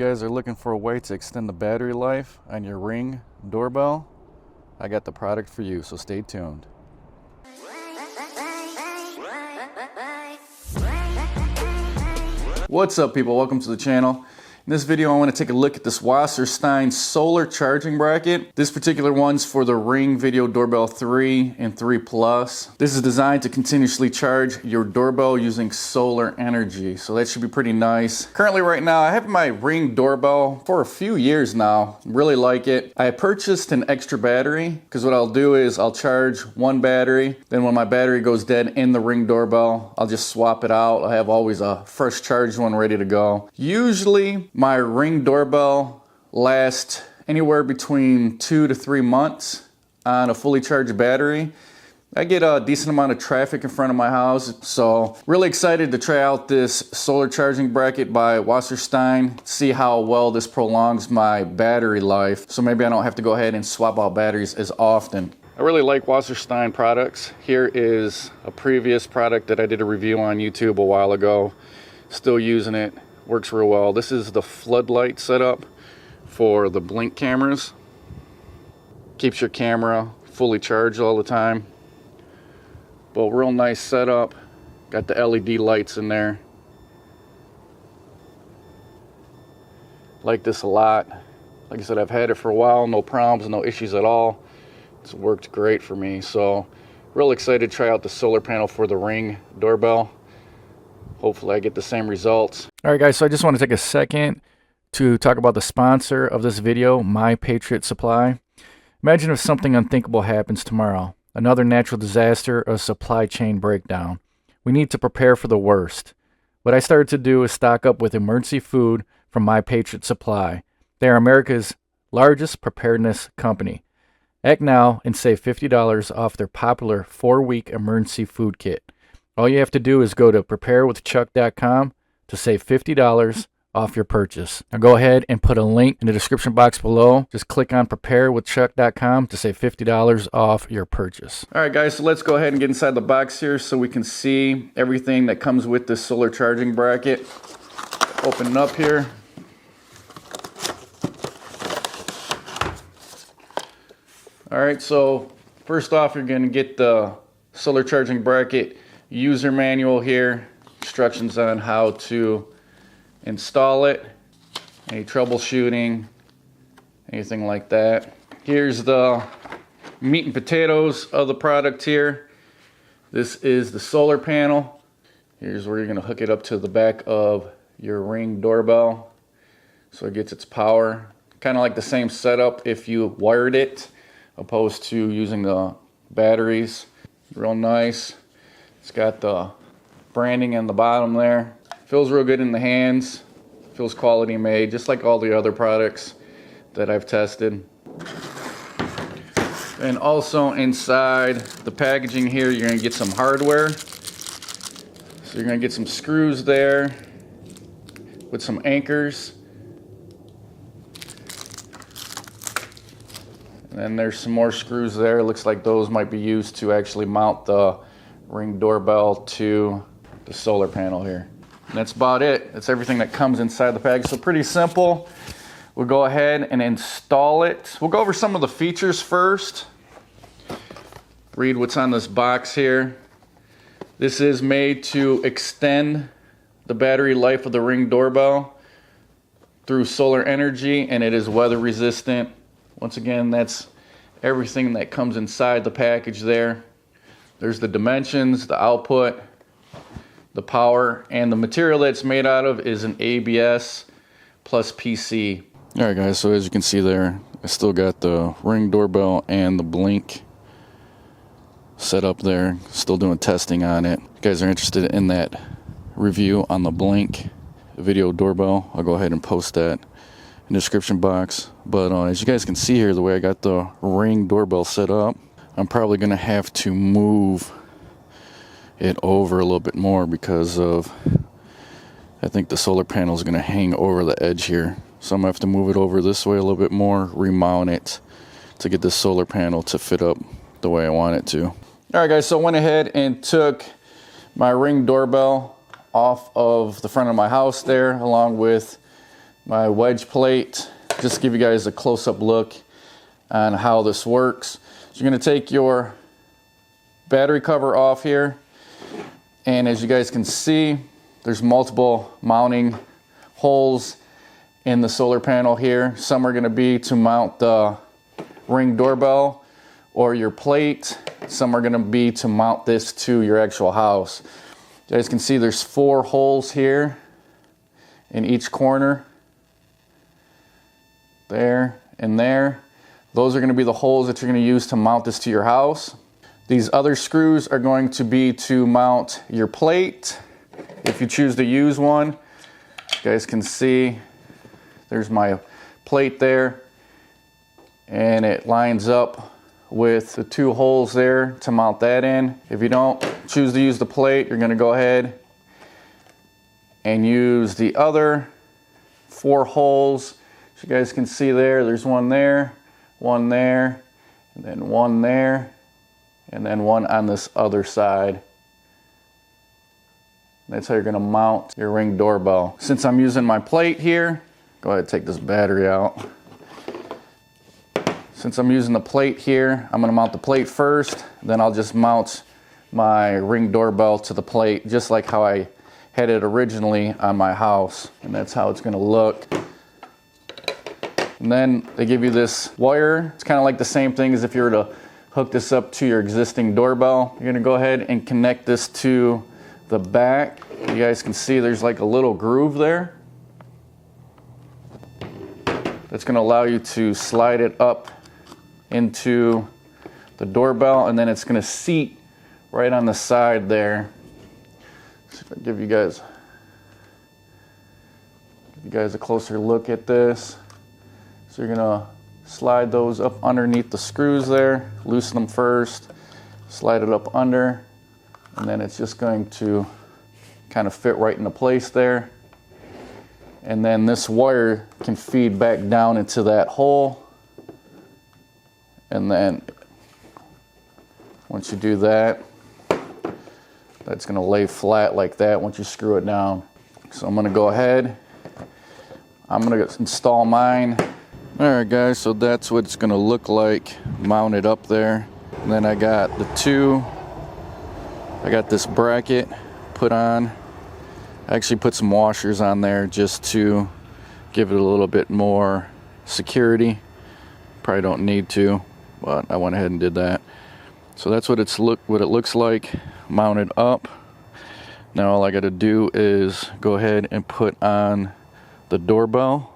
guys are looking for a way to extend the battery life on your Ring doorbell, I got the product for you, so stay tuned. What's up, people? Welcome to the channel. In this video I want to take a look at this Wasserstein Solar Charging Bracket. This particular one's for the Ring Video Doorbell 3 and 3 Plus. This is designed to continuously charge your doorbell using solar energy, so that should be pretty nice. Currently right now I have my Ring doorbell for a few years now. Really like it. I purchased an extra battery because what I'll do is I'll charge one battery, then when my battery goes dead in the Ring doorbell I'll just swap it out. I have always a fresh charged one ready to go. Usually my Ring doorbell lasts anywhere between 2 to 3 months on a fully charged battery. I get a decent amount of traffic in front of my house, so really excited to try out this solar charging bracket by Wasserstein, see how well this prolongs my battery life, so maybe I don't have to go ahead and swap out batteries as often. I really like Wasserstein products. Here is a previous product that I did a review on YouTube a while ago. Still using it. Works real well. This is the Floodlight setup for the blink cameras. Keeps your camera fully charged all the time. But real nice setup. Got the LED lights in there. Like this a lot. Like I said, I've had it for a while. No problems, no issues at all. It's worked great for me. So real excited to try out the solar panel for the Ring doorbell. Hopefully I get the same results. All right, guys, so I just want to take a second to talk about the sponsor of this video, My Patriot Supply. Imagine if something unthinkable happens tomorrow. Another natural disaster or supply chain breakdown. We need to prepare for the worst. What I started to do is stock up with emergency food from My Patriot Supply. They are America's largest preparedness company. Act now and save $50 off their popular 4-week emergency food kit. All you have to do is go to preparewithchuck.com to save $50 off your purchase. Now go ahead and put a link in the description box below. Just click on preparewithchuck.com to save $50 off your purchase. All right, guys, so let's go ahead and get inside the box here so we can see everything that comes with this solar charging bracket. Open it up here. All right, so first off, you're going to get the solar charging bracket user manual here, instructions on how to install it, any troubleshooting, anything like that. Here's the meat and potatoes of the product here. This is the solar panel. Here's where you're going to hook it up to the back of your Ring doorbell so it gets its power. Kind of like the same setup if you wired it opposed to using the batteries. Real nice. It's got the branding on the bottom there. Feels real good in the hands. Feels quality made, just like all the other products that I've tested. And also inside the packaging here, you're going to get some hardware. So you're going to get some screws there with some anchors. And then there's some more screws there. It looks like those might be used to actually mount the Ring doorbell to the solar panel here. And that's about it. That's everything that comes inside the package. So pretty simple. We'll go ahead and install it. We'll go over some of the features first. Read what's on this box here. This is made to extend the battery life of the Ring doorbell through solar energy, and it is weather resistant. Once again, that's everything that comes inside the package there. There's the dimensions, the output, the power, and the material that it's made out of is an ABS plus PC. All right, guys, so as you can see there, I still got the Ring doorbell and the blink set up there. Still doing testing on it. If you guys are interested in that review on the blink video doorbell, I'll go ahead and post that in the description box. But as you guys can see here, the way I got the Ring doorbell set up, I'm probably going to have to move it over a little bit more because of, I think the solar panel is going to hang over the edge here. So I'm going to have to move it over this way a little bit more, remount it to get this solar panel to fit up the way I want it to. All right, guys, so I went ahead and took my Ring doorbell off of the front of my house there, along with my wedge plate, just to give you guys a close-up look on how this works. So you're going to take your battery cover off here, and as you guys can see, there's multiple mounting holes in the solar panel here. Some are going to be to mount the Ring doorbell or your plate. Some are going to be to mount this to your actual house. You guys can see there's 4 holes here in each corner. There and there. Those are going to be the holes that you're going to use to mount this to your house. These other screws are going to be to mount your plate if you choose to use one. You guys can see there's my plate there, and it lines up with the 2 holes there to mount that in. If you don't choose to use the plate, you're going to go ahead and use the other 4 holes. As you guys can see there's one there, and then one there, and then one on this other side. That's how you're going to mount your Ring doorbell. Since I'm using my plate here, go ahead and take this battery out. Since I'm using the plate here, I'm going to mount the plate first, then I'll just mount my Ring doorbell to the plate, just like how I had it originally on my house. And that's how it's going to look. And then they give you this wire. It's kind of like the same thing as if you were to hook this up to your existing doorbell. You're going to go ahead and connect this to the back. You guys can see there's like a little groove there. That's going to allow you to slide it up into the doorbell, and then it's going to seat right on the side there. See if I give you guys a closer look at this. So you're going to slide those up underneath the screws there, loosen them first, slide it up under, and then it's just going to kind of fit right into place there. And then this wire can feed back down into that hole. And then once you do that, that's going to lay flat like that once you screw it down. So I'm going to go ahead, I'm going to install mine. Alright guys, so that's what it's going to look like mounted up there. And then I got this bracket put on. I actually put some washers on there just to give it a little bit more security. Probably don't need to, but I went ahead and did that. So that's what it looks like mounted up. Now all I got to do is go ahead and put on the doorbell.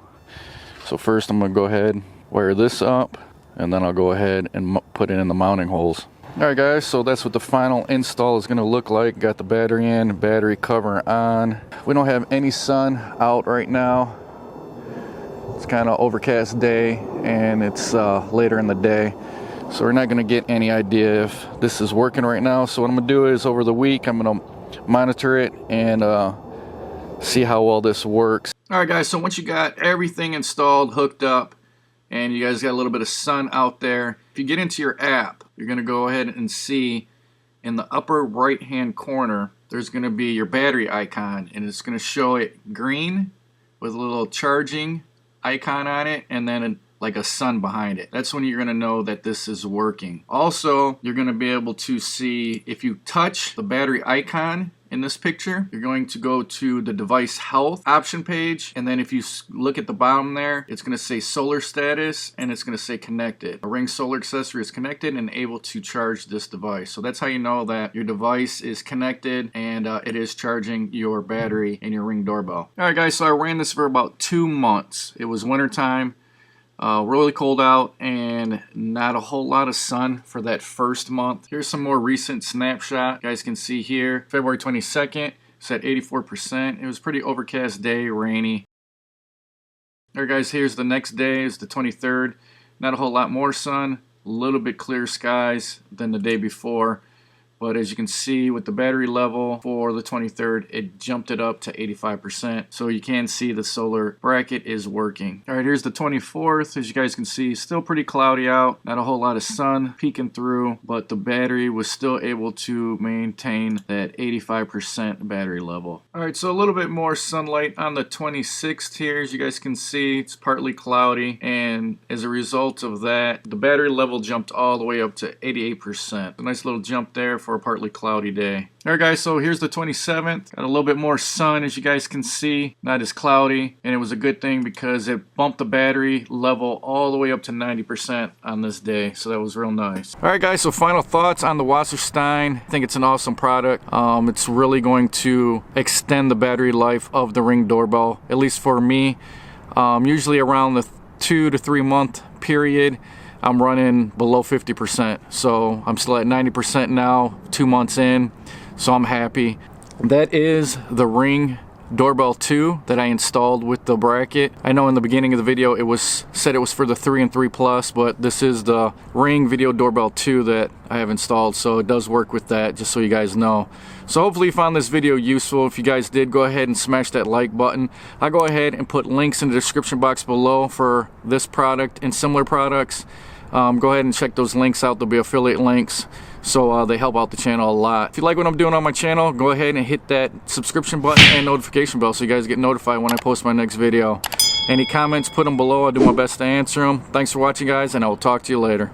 So first I'm going to go ahead, wire this up, and then I'll go ahead and put it in the mounting holes. Alright guys, so that's what the final install is going to look like. Got the battery in, battery cover on. We don't have any sun out right now. It's kind of overcast day, and it's later in the day. So we're not going to get any idea if this is working right now. So what I'm going to do is over the week, I'm going to monitor it and see how well this works. Alright guys, so once you got everything installed, hooked up, and you guys got a little bit of sun out there, if you get into your app, you're going to go ahead and see in the upper right hand corner, there's going to be your battery icon, and it's going to show it green with a little charging icon on it, and then like a sun behind it. That's when you're going to know that this is working. Also, you're going to be able to see if you touch the battery icon in this picture, you're going to go to the device health option page, and then if you look at the bottom there, it's going to say solar status, and it's going to say connected. A Ring solar accessory is connected and able to charge this device. So that's how you know that your device is connected and it is charging your battery in your Ring doorbell. Alright guys, so I ran this for about 2 months. It was winter time. Really cold out and not a whole lot of sun for that first month. Here's some more recent snapshot. You guys can see here, February 22nd, it's at 84%. It was a pretty overcast day, rainy. There guys, here's the next day, is the 23rd. Not a whole lot more sun, a little bit clear skies than the day before. But as you can see with the battery level for the 23rd, it jumped it up to 85%. So you can see the solar bracket is working. All right, here's the 24th. As you guys can see, still pretty cloudy out. Not a whole lot of sun peeking through, but the battery was still able to maintain that 85% battery level. All right, so a little bit more sunlight on the 26th here. As you guys can see, it's partly cloudy, and as a result of that, the battery level jumped all the way up to 88%. A nice little jump there for a partly cloudy day. Alright guys, so here's the 27th. Got a little bit more sun, as you guys can see. Not as cloudy, and it was a good thing because it bumped the battery level all the way up to 90% on this day, so that was real nice. Alright guys, so final thoughts on the Wasserstein. I think it's an awesome product. It's really going to extend the battery life of the Ring Doorbell, at least for me. Usually around the 2 to 3 month period, I'm running below 50%, so I'm still at 90% now, 2 months in, so I'm happy. That is the Ring Doorbell 2 that I installed with the bracket. I know in the beginning of the video it said it was for the 3 and 3 Plus, but this is the Ring Video Doorbell 2 that I have installed, so it does work with that, just so you guys know. So hopefully you found this video useful. If you guys did, go ahead and smash that like button. I'll go ahead and put links in the description box below for this product and similar products. Go ahead and check those links out. They'll be affiliate links, so they help out the channel a lot. If you like what I'm doing on my channel, go ahead and hit that subscription button and notification bell so you guys get notified when I post my next video. Any comments, put them below. I'll do my best to answer them. Thanks for watching guys, and I will talk to you later.